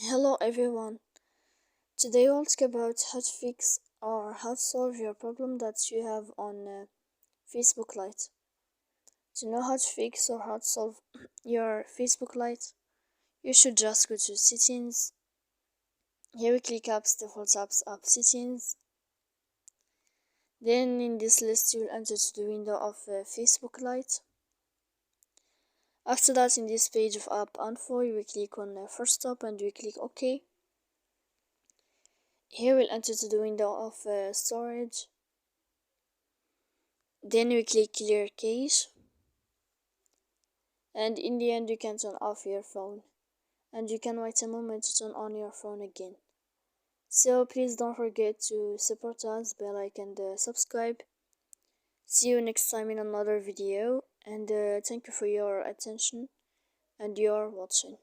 Hello everyone. Today we'll talk about how to fix or how to solve your problem that you have on Facebook Lite. To know how to fix or how to solve your Facebook Lite, you should just go to settings. Here we click apps, default apps, app settings. Then in this list you'll enter to the window of Facebook Lite. After that, in this page of app info, you will click on first stop and we click OK. Here we'll enter to the window of storage. Then we click clear cache, and in the end you can turn off your phone and you can wait a moment to turn on your phone again. So please don't forget to support us by like and subscribe. See you next time in another video, and thank you for your attention and your watching.